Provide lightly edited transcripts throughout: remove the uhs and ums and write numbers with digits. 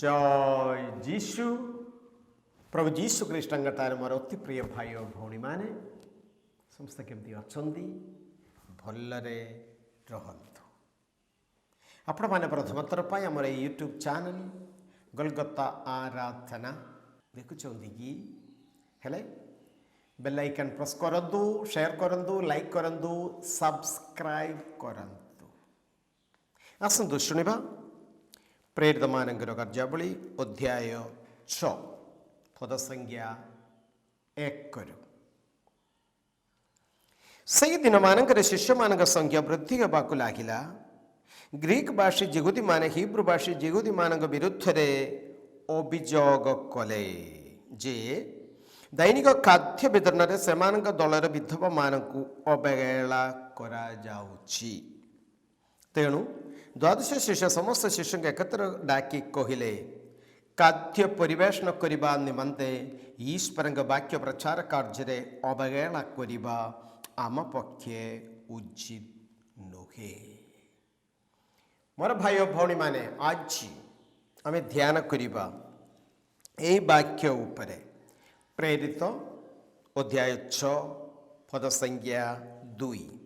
ଜୟ ଯୀଶୁ। ପ୍ରଭୁ ଯୀଶୁ ଖ୍ରୀଷ୍ଟଙ୍କଠାରେ ମୋର ଅତି ପ୍ରିୟ ଭାଇ ଓ ଭଉଣୀମାନେ ସମସ୍ତେ କେମିତି ଅଛନ୍ତି? ଭଲରେ ରହନ୍ତୁ। ଆପଣମାନେ ପ୍ରଥମ ଥର ପାଇଁ ଆମର ଏଇ ୟୁଟ୍ୟୁବ୍ ଚ୍ୟାନେଲ୍ ଗୋଲଗତା ଆରାଧନା ଦେଖୁଛନ୍ତି କି? ହେଲେ ବେଲ୍ ଆଇକନ୍ ପ୍ରେସ୍ କରନ୍ତୁ, ସେୟାର କରନ୍ତୁ, ଲାଇକ୍ କରନ୍ତୁ, ସବସ୍କ୍ରାଇବ୍ କରନ୍ତୁ। ଆସନ୍ତୁ ଶୁଣିବା ପ୍ରେରିତମାନଙ୍କର କାର୍ଯ୍ୟାବଳୀ ଅଧ୍ୟାୟ 6 ପଦ ସଂଖ୍ୟା 1। ସେହି ଦିନମାନଙ୍କରେ ଶିଷ୍ୟମାନଙ୍କ ସଂଖ୍ୟା ବୃଦ୍ଧି ହେବାକୁ ଲାଗିଲା। ଗ୍ରୀକ୍ ଭାଷୀ ଯିହୁଦୀମାନେ ହିବ୍ରୁ ଭାଷୀ ଯିହୁଦୀମାନଙ୍କ ବିରୁଦ୍ଧରେ ଅଭିଯୋଗ କଲେ ଯେ ଦୈନିକ ଖାଦ୍ୟ ବିତରଣରେ ସେମାନଙ୍କ ଦଳର ବିଧବାମାନଙ୍କୁ ଅବହେଳା କରାଯାଉଛି। ତେଣୁ ଦ୍ୱାଦଶ ଶିଷ୍ୟ ସମସ୍ତ ଶିଷ୍ୟଙ୍କୁ ଏକତ୍ର ଡାକି କହିଲେ, ଖାଦ୍ୟ ପରିବେଷଣ କରିବା ନିମନ୍ତେ ଈଶ୍ୱରଙ୍କ ବାକ୍ୟ ପ୍ରଚାର କାର୍ଯ୍ୟରେ ଅବହେଳା କରିବା ଆମ ପକ୍ଷେ ଉଚିତ ନୁହେଁ। ମୋର ଭାଇ ଓ ଭଉଣୀମାନେ, ଆଜି ଆମେ ଧ୍ୟାନ କରିବା ଏହି ବାକ୍ୟ ଉପରେ। ପ୍ରେରିତ ଅଧ୍ୟାୟ 6 ପଦ ସଂଖ୍ୟା 2।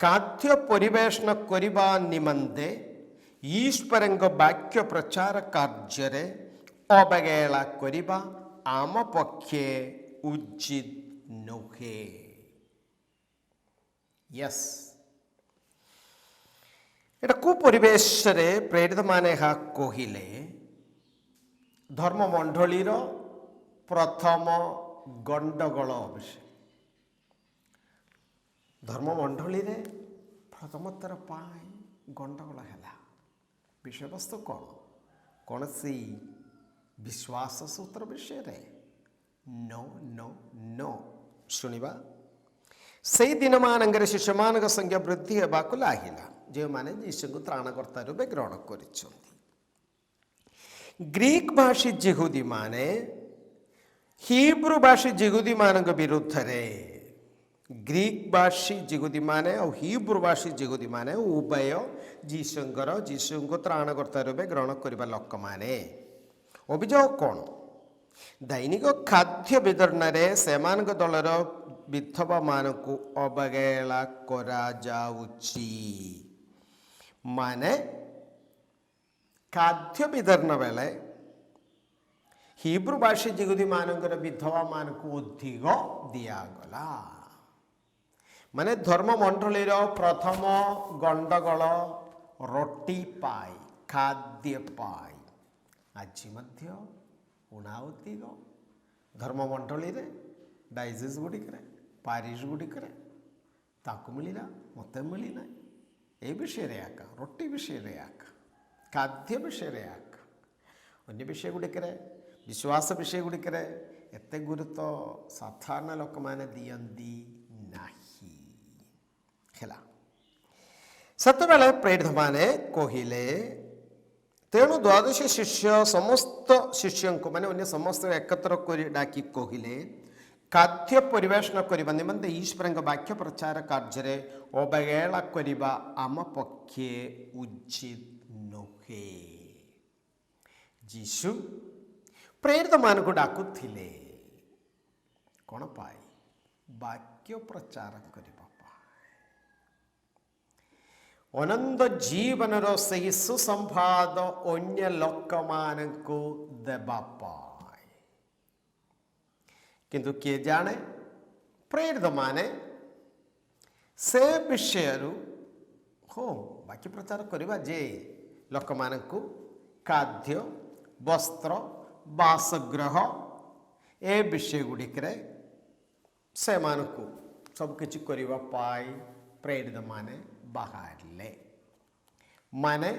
ଖାଦ୍ୟ ପରିବେଷଣ କରିବା ନିମନ୍ତେ ଈଶ୍ୱରଙ୍କ ବାକ୍ୟ ପ୍ରଚାର କାର୍ଯ୍ୟରେ ଅବହେଳା କରିବା ଆମ ପକ୍ଷେ ଉଚିତ ନୁହେଁ। ୟେସ୍, ଏଇଟା କେଉଁ ପରିବେଶରେ ପ୍ରେରିତମାନେ ଏହା କହିଲେ? ଧର୍ମମଣ୍ଡଳୀର ପ୍ରଥମ ଗଣ୍ଡଗୋଳ ବିଷୟ। ଧର୍ମମଣ୍ଡଳୀରେ ପ୍ରଥମ ଥର ପାଇଁ ଗଣ୍ଡଗୋଳ ହେଲା। ବିଷୟବସ୍ତୁ କ'ଣ? କୌଣସି ବିଶ୍ୱାସ ସୂତ୍ର ବିଷୟରେ? ନୋ। ଶୁଣିବା। ସେହି ଦିନମାନଙ୍କରେ ଶିଷ୍ୟମାନଙ୍କ ସଂଖ୍ୟା ବୃଦ୍ଧି ହେବାକୁ ଲାଗିଲା, ଯେଉଁମାନେ ଯୀଶୁଙ୍କୁ ତ୍ରାଣକର୍ତ୍ତା ରୂପେ ଗ୍ରହଣ କରିଛନ୍ତି। ଗ୍ରୀକ୍ ଭାଷୀ ଯିହୁଦୀମାନେ ହିବ୍ରୁ ଭାଷୀ ଯିହୁଦୀମାନଙ୍କ ବିରୁଦ୍ଧରେ, ଗ୍ରୀକ୍ ଭାଷୀ ଯିହୁଦୀମାନେ ଆଉ ହିବ୍ରୁ ଭାଷୀ ଯିହୁଦୀମାନେ ଉଭୟ ଯୀଶୁଙ୍କୁ ତ୍ରାଣକର୍ତ୍ତା ରୂପେ ଗ୍ରହଣ କରିବା ଲୋକମାନେ। ଅଭିଯୋଗ କ'ଣ? ଦୈନିକ ଖାଦ୍ୟ ବିତରଣରେ ସେମାନଙ୍କ ଦଳର ବିଧବାମାନଙ୍କୁ ଅବହେଳା କରାଯାଉଛି। ମାନେ ଖାଦ୍ୟ ବିତରଣ ବେଳେ ହିବ୍ରୁ ଭାଷୀ ଯିହୁଦୀମାନଙ୍କର ବିଧବାମାନଙ୍କୁ ଅଧିକ ଦିଆଗଲା। ମାନେ ଧର୍ମମଣ୍ଡଳୀର ପ୍ରଥମ ଗଣ୍ଡଗୋଳ ରୋଟି ପାଇ, ଖାଦ୍ୟ ପାଇ। ଆଜି ମଧ୍ୟ ଉଣାଉତିକ ଧର୍ମମଣ୍ଡଳୀରେ, ଡାଇସିସ୍ ଗୁଡ଼ିକରେ, ପାରିଶ ଗୁଡ଼ିକରେ ତାକୁ ମିଳିଲା, ମୋତେ ମିଳିନାହିଁ। এই ବିଷୟରେ ଏକା, ରୋଟି ବିଷୟରେ ଏକା, ଖାଦ୍ୟ ବିଷୟରେ ଏକା। ଅନ୍ୟ ବିଷୟ ଗୁଡ଼ିକରେ, ବିଶ୍ୱାସ ବିଷୟ ଗୁଡ଼ିକରେ ଏତେ ଗୁରୁତ୍ୱ ସାଧାରଣ ଲୋକମାନେ ଦିଅନ୍ତି ନାହିଁ। ହେଲା, ସେତେବେଳେ ପ୍ରେରିତମାନେ କହିଲେ, ତେଣୁ ଦ୍ୱାଦଶ ଶିଷ୍ୟ ସମସ୍ତ ଶିଷ୍ୟଙ୍କୁ, ମାନେ ଅନ୍ୟ ସମସ୍ତ ଏକତ୍ର କରି ଡାକି କହିଲେ, ଖାଦ୍ୟ ପରିବେଷଣ କରିବା ନିମନ୍ତେ ଈଶ୍ୱରଙ୍କ ବାକ୍ୟ ପ୍ରଚାର କାର୍ଯ୍ୟରେ ଅବହେଳା କରିବା ଆମ ପକ୍ଷେ ଉଚିତ ନୁହେଁ। ଯୀଶୁ ପ୍ରେରିତମାନଙ୍କୁ ଡାକୁଥିଲେ କ'ଣ ପାଇଁ? ବାକ୍ୟ ପ୍ରଚାର କରିବା ପାଇଁ, ଅନନ୍ତ ଜୀବନର ସେହି ସୁସମ୍ବାଦ ଅନ୍ୟ ଲୋକମାନଙ୍କୁ ଦେବା ପାଇଁ। କିନ୍ତୁ କିଏ ଜାଣେ, ପ୍ରେରିତମାନେ ସେ ବିଷୟରୁ ବାକ୍ୟ ପ୍ରଚାର କରିବା ଯେ ଲୋକମାନଙ୍କୁ ଖାଦ୍ୟ, ବସ୍ତ୍ର, ବାସଗୃହ ଏ ବିଷୟ ଗୁଡ଼ିକରେ ସେମାନଙ୍କୁ ସବୁକିଛି କରିବା ପାଇଁ ପ୍ରେରିତମାନେ ବାହାରିଲେ। ମାନେ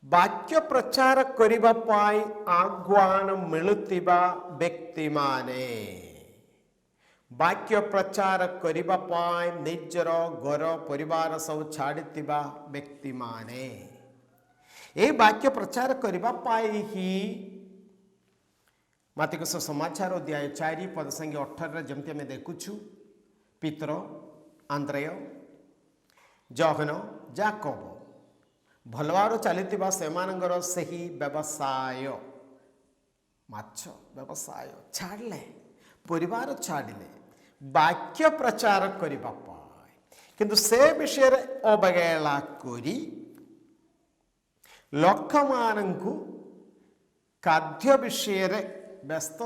ବାକ୍ୟ ପ୍ରଚାର କରିବା ପାଇଁ ଆହ୍ୱାନ ମିଳୁଥିବା ବ୍ୟକ୍ତିମାନେ, ବାକ୍ୟ ପ୍ରଚାର କରିବା ପାଇଁ ନିଜର ଘର ପରିବାର ସବୁ ଛାଡ଼ିଥିବା ବ୍ୟକ୍ତିମାନେ, ଏହି ବାକ୍ୟ ପ୍ରଚାର କରିବା ପାଇଁ ହିଁ ମାର୍କୋ ସମାଚାର ଅଧ୍ୟାୟ 4 ପଦ ସଂଖ୍ୟା 18ରେ ଯେମିତି ଆମେ ଦେଖୁଛୁ, ପିତର, ଆନ୍ଦ୍ରେୟ, ଜହନ, ଯାକୋବ ଭଲ ଭାବରେ ଚାଲିଥିବା ସେମାନଙ୍କର ସେହି ବ୍ୟବସାୟ ମାଛ ବ୍ୟବସାୟ ଛାଡ଼ିଲେ, ପରିବାର ଛାଡ଼ିଲେ ବାକ୍ୟ ପ୍ରଚାର କରିବା ପାଇଁ, କିନ୍ତୁ ସେ ବିଷୟରେ ଅବହେଳା କରି ଲୋକମାନଙ୍କୁ ଖାଦ୍ୟ ବିଷୟରେ ବ୍ୟସ୍ତ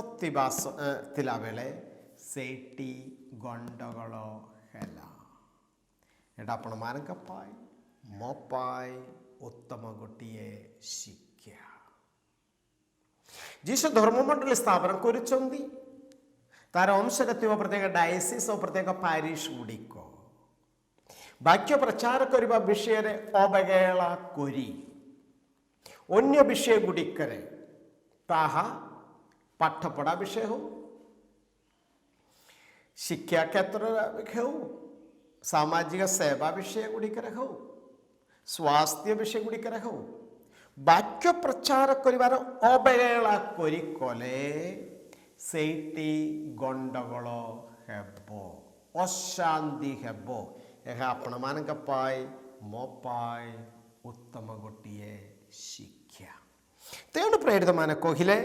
ଥିଲାବେଳେ ସେଇଠି ଗଣ୍ଡଗୋଳ ହେଲା। ଏଇଟା ଆପଣମାନଙ୍କ ପାଇଁ ମୋ ପାଇଁ ଉତ୍ତମ ଗୋଟିଏ ଶିକ୍ଷା। ଯୀଶୁ ଧର୍ମମଣ୍ଡଳୀ ସ୍ଥାପନ କରିଛନ୍ତି। ତାର ଅଂଶରେ ଥିବା ପ୍ରତ୍ୟେକ ଡାଇସିସ୍ ଓ ପ୍ରତ୍ୟେକ ପାରିଶ ଗୁଡ଼ିକ ବାକ୍ୟ ପ୍ରଚାର କରିବା ବିଷୟରେ ଅବହେଳା କରି ଅନ୍ୟ ବିଷୟ ଗୁଡ଼ିକରେ, ତାହା ପାଠପଢ଼ା ବିଷୟ ହେଉ, ଶିକ୍ଷା କ୍ଷେତ୍ରରେ ହେଉ, ସାମାଜିକ ସେବା ବିଷୟ ଗୁଡ଼ିକରେ ହେଉ, ସ୍ୱାସ୍ଥ୍ୟ ବିଷୟ ଗୁଡ଼ିକରେ ହେଉ, ବାକ୍ୟ ପ୍ରଚାର କରିବାର ଅବହେଳା କରି କଲେ ସେଇଠି ଗଣ୍ଡଗୋଳ ହେବ, ଅଶାନ୍ତି ହେବ। ଏହା ଆପଣମାନଙ୍କ ପାଇଁ ମୋ ପାଇଁ ଉତ୍ତମ ଗୋଟିଏ ଶିକ୍ଷା। ତେଣୁ ପ୍ରେରିତମାନେ କହିଲେ,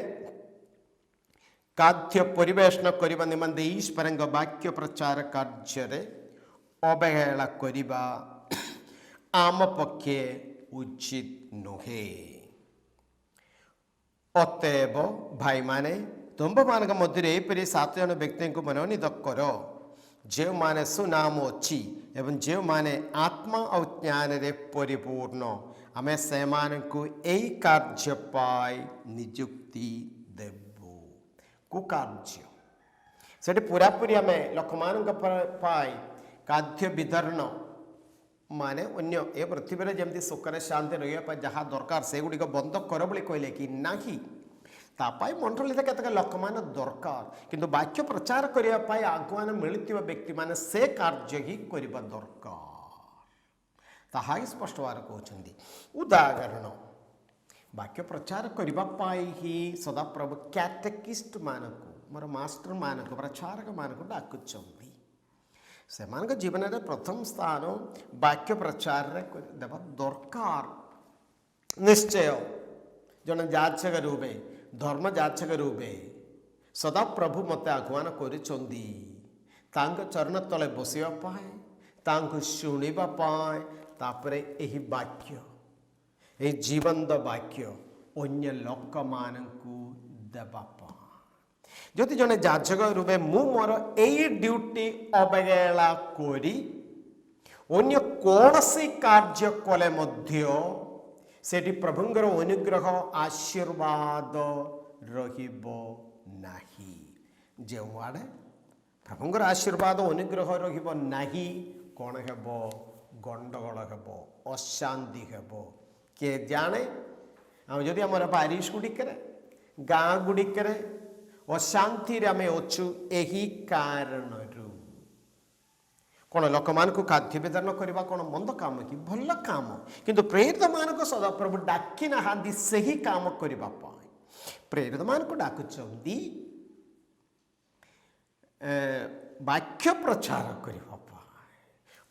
ଖାଦ୍ୟ ପରିବେଷଣ କରିବା ନିମନ୍ତେ ଈଶ୍ୱରଙ୍କ ବାକ୍ୟ ପ୍ରଚାର କାର୍ଯ୍ୟରେ ଅବହେଳା କରିବା ଆମ ପକ୍ଷେ ଉଚିତ ନୁହେଁ। ଅତଏବ ଭାଇମାନେ, ତୁମ୍ଭମାନଙ୍କ ମଧ୍ୟରେ ଏପରି 7 ଜଣ ବ୍ୟକ୍ତିଙ୍କୁ ମନୋନୀତ କର, ଯେଉଁମାନେ ସୁନାମ ଅଛି ଏବଂ ଯେଉଁମାନେ ଆତ୍ମା ଆଉ ଜ୍ଞାନରେ ପରିପୂର୍ଣ୍ଣ। ଆମେ ସେମାନଙ୍କୁ ଏହି କାର୍ଯ୍ୟ ପାଇଁ ନିଯୁକ୍ତି ଦେବୁ। କୁକାର୍ଯ୍ୟ ସେଠି ପୁରାପୁରି ଆମେ ଲୋକମାନଙ୍କ ପାଇଁ ଖାଦ୍ୟ ବିତରଣ ମାନେ ଅନ୍ୟ ଏ ପୃଥିବୀରେ ଯେମିତି ସୁଖରେ ଶାନ୍ତି ରହିବା ପାଇଁ ଯାହା ଦରକାର ସେଗୁଡ଼ିକ ବନ୍ଦ କର ବୋଲି କହିଲେ କି ନାହିଁ। ତା ପାଇଁ ମଣ୍ଡଳୀରେ କେତେକ ଲୋକମାନେ ଦରକାର, କିନ୍ତୁ ବାକ୍ୟ ପ୍ରଚାର କରିବା ପାଇଁ ଆଗୁଆନ ମିଳିଥିବା ବ୍ୟକ୍ତିମାନେ ସେ କାର୍ଯ୍ୟ ହିଁ କରିବା ଦରକାର। ତାହା ହିଁ ସ୍ପଷ୍ଟ ଭାବରେ କହୁଛନ୍ତି। ଉଦାହରଣ, ବାକ୍ୟ ପ୍ରଚାର କରିବା ପାଇଁ ହିଁ ସଦାପ୍ରଭୁ କ୍ୟାଟେକିଷ୍ଟ ମାନଙ୍କୁ, ମୋର ମାଷ୍ଟର ମାନଙ୍କୁ, ପ୍ରଚାରକ ମାନଙ୍କୁ ଡାକୁଛନ୍ତି। ସେମାନଙ୍କ ଜୀବନରେ ପ୍ରଥମ ସ୍ଥାନ ବାକ୍ୟ ପ୍ରଚାରରେ ଦେବା ଦରକାର। ନିଶ୍ଚୟ ଜଣେ ଯାଚକ ରୂପେ, ଧର୍ମ ଯାଚକ ରୂପେ ସଦାପ୍ରଭୁ ମୋତେ ଆହ୍ୱାନ କରିଛନ୍ତି ତାଙ୍କ ଚରଣ ତଳେ ବସିବା ପାଇଁ, ତାଙ୍କୁ ଶୁଣିବା ପାଇଁ, ତାପରେ ଏହି ବାକ୍ୟ, ଏହି ଜୀବନ୍ତ ବାକ୍ୟ ଅନ୍ୟ ଲୋକମାନଙ୍କୁ ଦେବା ପାଇଁ। ଯଦି ଜଣେ ଯାଜକ ରୂପେ ମୁଁ ମୋର ଏଇ ଡ୍ୟୁଟି ଅବହେଳା କରି ଅନ୍ୟ କୌଣସି କାର୍ଯ୍ୟ କଲେ ମଧ୍ୟ ସେଠି ପ୍ରଭୁଙ୍କର ଅନୁଗ୍ରହ ଆଶୀର୍ବାଦ ରହିବ ନାହିଁ। ଯେଉଁଆଡ଼େ ପ୍ରଭୁଙ୍କର ଆଶୀର୍ବାଦ ଅନୁଗ୍ରହ ରହିବ ନାହିଁ, କ'ଣ ହେବ? ଗଣ୍ଡଗୋଳ ହେବ, ଅଶାନ୍ତି ହେବ। କିଏ ଜାଣେ? ଆଉ ଯଦି ଆମର ପାରିଶ ଗୁଡ଼ିକରେ, ଗାଁ ଗୁଡ଼ିକରେ ଅଶାନ୍ତିରେ ଆମେ ଅଛୁ, ଏହି କାରଣରୁ। କ'ଣ ଲୋକମାନଙ୍କୁ ଖାଦ୍ୟ ବିତରଣ କରିବା କ'ଣ ମନ୍ଦ କାମ କି? ଭଲ କାମ। କିନ୍ତୁ ପ୍ରେରିତମାନଙ୍କୁ ସଦାପ୍ରଭୁ ଡାକି ନାହାନ୍ତି ସେହି କାମ କରିବା ପାଇଁ। ପ୍ରେରିତମାନଙ୍କୁ ଡାକୁଛନ୍ତି ବାକ୍ୟ ପ୍ରଚାର କରିବା ପାଇଁ।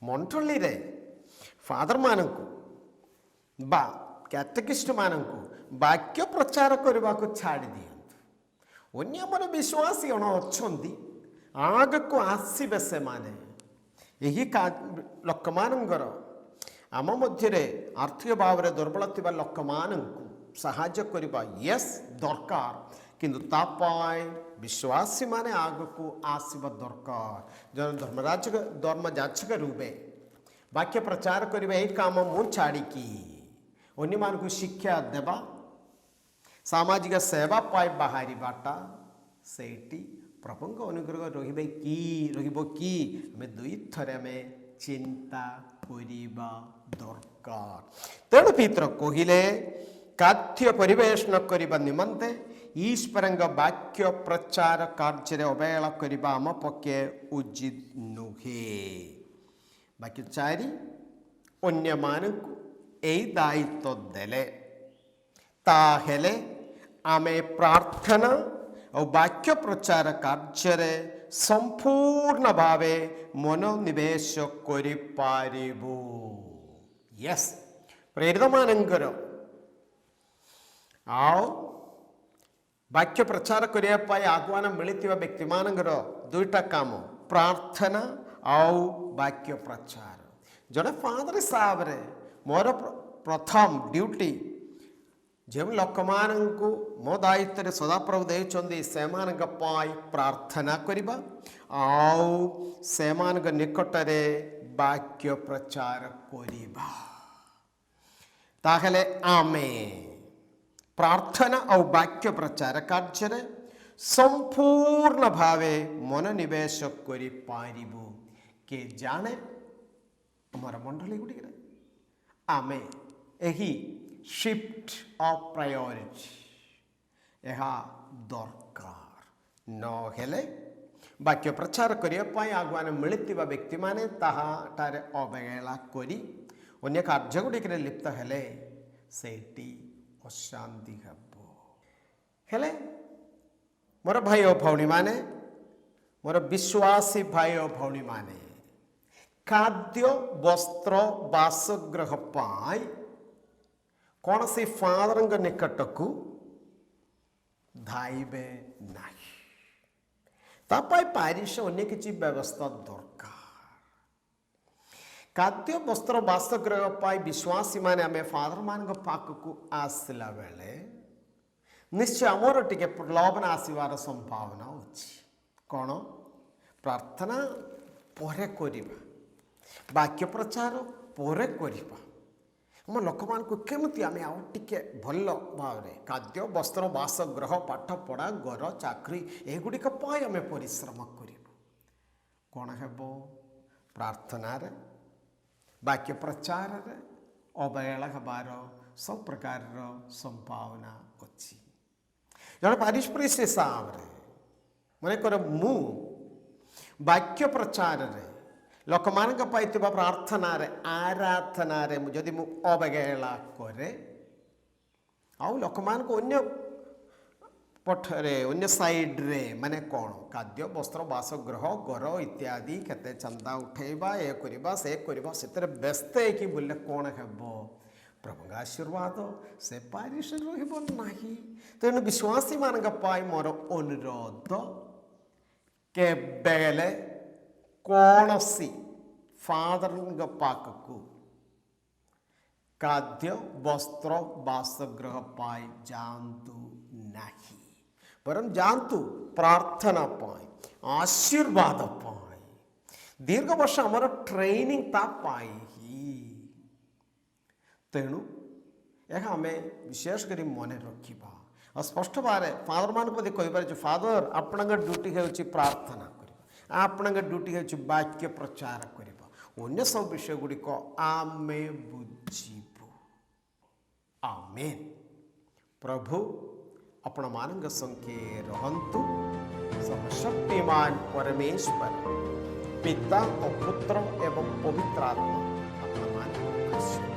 ମଣ୍ଡଳୀରେ ଫାଦରମାନଙ୍କୁ ବା କ୍ୟାଟେକିଷ୍ଟମାନଙ୍କୁ ବାକ୍ୟ ପ୍ରଚାର କରିବାକୁ ଛାଡ଼ି ଦିଅନ୍ତୁ। ଅନ୍ୟ ଆମର ବିଶ୍ୱାସୀ ଜଣ ଅଛନ୍ତି, ଆଗକୁ ଆସିବେ ସେମାନେ। ଏହି ଲୋକମାନଙ୍କର, ଆମ ମଧ୍ୟରେ ଆର୍ଥିକ ଭାବରେ ଦୁର୍ବଳ ଥିବା ଲୋକମାନଙ୍କୁ ସାହାଯ୍ୟ କରିବା ୟେସ୍ ଦରକାର, କିନ୍ତୁ ତା ପାଇଁ ବିଶ୍ୱାସୀମାନେ ଆଗକୁ ଆସିବା ଦରକାର। ଜଣେ ଧର୍ମଯାଚକ ରୂପେ ବାକ୍ୟ ପ୍ରଚାର କରିବା ଏହି କାମ ମୁଁ ଛାଡ଼ିକି ଅନ୍ୟମାନଙ୍କୁ ଶିକ୍ଷା ଦେବା, ସାମାଜିକ ସେବା ପାଇଁ ବାହାରିବାଟା, ସେଇଠି ପ୍ରଭୁଙ୍କ ଅନୁଗ୍ରହ ରହିବ କି ଆମେ ଦୁଇଥରେ ଆମେ ଚିନ୍ତା କରିବା ଦରକାର। ତେଣୁ ପିତ୍ର କହିଲେ, ଖାଦ୍ୟ ପରିବେଷଣ କରିବା ନିମନ୍ତେ ଈଶ୍ୱରଙ୍କ ବାକ୍ୟ ପ୍ରଚାର କାର୍ଯ୍ୟରେ ଅବହେଳା କରିବା ଆମ ପକ୍ଷେ ଉଚିତ ନୁହେଁ। ବାକ୍ୟ 4, ଅନ୍ୟମାନଙ୍କୁ ଏହି ଦାୟିତ୍ୱ ଦେଲେ, ତାହେଲେ ଆମେ ପ୍ରାର୍ଥନା ଆଉ ବାକ୍ୟ ପ୍ରଚାର କାର୍ଯ୍ୟରେ ସମ୍ପୂର୍ଣ୍ଣ ଭାବେ ମନୋନିବେଶ କରିପାରିବୁ। ୟେସ୍, ପ୍ରେରିତମାନଙ୍କର ଆଉ ବାକ୍ୟ ପ୍ରଚାର କରିବା ପାଇଁ ଆହ୍ୱାନ ମିଳିଥିବା ବ୍ୟକ୍ତିମାନଙ୍କର ଦୁଇଟା କାମ, ପ୍ରାର୍ଥନା ଆଉ ବାକ୍ୟ ପ୍ରଚାର। ଜଣେ ଫାଦର ହିସାବରେ ମୋର ପ୍ରଥମ ଡ୍ୟୁଟି ଯେଉଁ ଲୋକମାନଙ୍କୁ ମୋ ଦାୟିତ୍ୱରେ ସଦାପ୍ରଭୁ ଦେଇଛନ୍ତି ସେମାନଙ୍କ ପାଇଁ ପ୍ରାର୍ଥନା କରିବା ଆଉ ସେମାନଙ୍କ ନିକଟରେ ବାକ୍ୟ ପ୍ରଚାର କରିବା। ତାହେଲେ ଆମେ ପ୍ରାର୍ଥନା ଆଉ ବାକ୍ୟ ପ୍ରଚାର କାର୍ଯ୍ୟରେ ସମ୍ପୂର୍ଣ୍ଣ ଭାବେ ମନୋନିବେଶ କରିପାରିବୁ। କିଏ ଜାଣେ ଆମର ମଣ୍ଡଳୀ ଗୁଡ଼ିକରେ ଆମେ ଏହି ଶିଫ୍ଟ ଅଫ୍ ପ୍ରାୟୋରିଟି ଏହା ଦରକାର। ନହେଲେ ବାକ୍ୟ ପ୍ରଚାର କରିବା ପାଇଁ ଆହ୍ୱାନ ମିଳିଥିବା ବ୍ୟକ୍ତିମାନେ ତାହାଠାରେ ଅବହେଳା କରି ଅନ୍ୟ କାର୍ଯ୍ୟ ଗୁଡ଼ିକରେ ଲିପ୍ତ ହେଲେ ସେଇଠି ଅଶାନ୍ତି ହେବ। ହେଲେ ମୋର ଭାଇ ଓ ଭଉଣୀମାନେ, ମୋର ବିଶ୍ୱାସୀ ଭାଇ ଓ ଭଉଣୀମାନେ, ଖାଦ୍ୟ ବସ୍ତ୍ର ବାସଗୃହ ପାଇଁ କୌଣସି ଫାଦରଙ୍କ ନିକଟକୁ ଧାଇବେ ନାହିଁ। ତା ପାଇଁ ପାରିଶ ଅନ୍ୟ କିଛି ବ୍ୟବସ୍ଥା ଦରକାର। ଖାଦ୍ୟ ବସ୍ତ୍ର ବାସଗୃହ ପାଇଁ ବିଶ୍ୱାସୀମାନେ ଆମେ ଫାଦରମାନଙ୍କ ପାଖକୁ ଆସିଲା ବେଳେ ନିଶ୍ଚୟ ଆମର ଟିକେ ପ୍ରଲୋଭନ ଆସିବାର ସମ୍ଭାବନା ଅଛି। କ'ଣ? ପ୍ରାର୍ଥନା ପରେ କରିବା, ବାକ୍ୟ ପ୍ରଚାର ପରେ କରିବା। ଆମ ଲୋକମାନଙ୍କୁ କେମିତି ଆମେ ଆଉ ଟିକେ ଭଲ ଭାବରେ ଖାଦ୍ୟ ବସ୍ତ୍ର ବାସଗୃହ ପାଠପଢ଼ା ଘର ଚାକିରି ଏଗୁଡ଼ିକ ପାଇଁ ଆମେ ପରିଶ୍ରମ କରିବୁ। କ'ଣ ହେବ? ପ୍ରାର୍ଥନାରେ ବାକ୍ୟ ପ୍ରଚାରରେ ଅବହେଳା ହେବାର ସବୁ ପ୍ରକାରର ସମ୍ଭାବନା ଅଛି। ଜଣେ ପାରିଶ ପ୍ରିଷ୍ଟ ହିସାବରେ ମନେକର ମୁଁ ବାକ୍ୟ ପ୍ରଚାରରେ ଲୋକମାନଙ୍କ ପାଇଁ ଥିବା ପ୍ରାର୍ଥନାରେ ଆରାଧନାରେ ଯଦି ମୁଁ ଅବହେଳା କରେ ଆଉ ଲୋକମାନଙ୍କୁ ଅନ୍ୟ ପଠରେ ଅନ୍ୟ ସାଇଡ଼୍ରେ ମାନେ କ'ଣ ଖାଦ୍ୟ ବସ୍ତ୍ର ବାସଗୃହ ଘର ଇତ୍ୟାଦି କେତେ ଚନ୍ଦା ଉଠେଇବା ଏ କରିବା ସେ କରିବା ସେଥିରେ ବ୍ୟସ୍ତ ହେଇକି ବୁଲିଲେ କ'ଣ ହେବ? ପ୍ରଭୁଙ୍କ ଆଶୀର୍ବାଦ ସେ ପାରିଶରେ ରହିବ ନାହିଁ। ତେଣୁ ବିଶ୍ୱାସୀମାନଙ୍କ ପାଇଁ ମୋର ଅନୁରୋଧ, କେବେହେଲେ କୌଣସି ଫାଦରଙ୍କ ପାଖକୁ ଖାଦ୍ୟ ବସ୍ତ୍ର ବାସଗୃହ ପାଇଁ ଯାଆନ୍ତୁ ନାହିଁ। ବରଂ ଯାଆନ୍ତୁ ପ୍ରାର୍ଥନା ପାଇଁ, ଆଶୀର୍ବାଦ ପାଇଁ। ଦୀର୍ଘ ବର୍ଷ ଆମର ଟ୍ରେନିଂ ତା ପାଇଁ ହିଁ। ତେଣୁ ଏହା ଆମେ ବିଶେଷ କରି ମନେ ରଖିବା ଆଉ ସ୍ପଷ୍ଟ ଭାବରେ ଫାଦରମାନଙ୍କୁ ମଧ୍ୟ କହିପାରୁଛୁ, ଫାଦର ଆପଣଙ୍କ ଡ୍ୟୁଟି ହେଉଛି ପ୍ରାର୍ଥନା କରିବା, ଆପଣଙ୍କ ଡ୍ୟୁଟି ହେଉଛି ବାକ୍ୟ ପ୍ରଚାର କରିବା, ଅନ୍ୟ ସବୁ ବିଷୟ ଗୁଡ଼ିକ ଆମେ ବୁଝିବୁ। ଆମେନ୍। ପ୍ରଭୁ ଆପଣମାନଙ୍କ ସଙ୍ଗେ ରହନ୍ତୁ। ସର୍ବଶକ୍ତିମାନ ପରମେଶ୍ୱର ପିତା ଓ ପୁତ୍ର ଏବଂ ପବିତ୍ର ଆତ୍ମା ଆପଣମାନଙ୍କୁ ଆଶୀର୍ବାଦ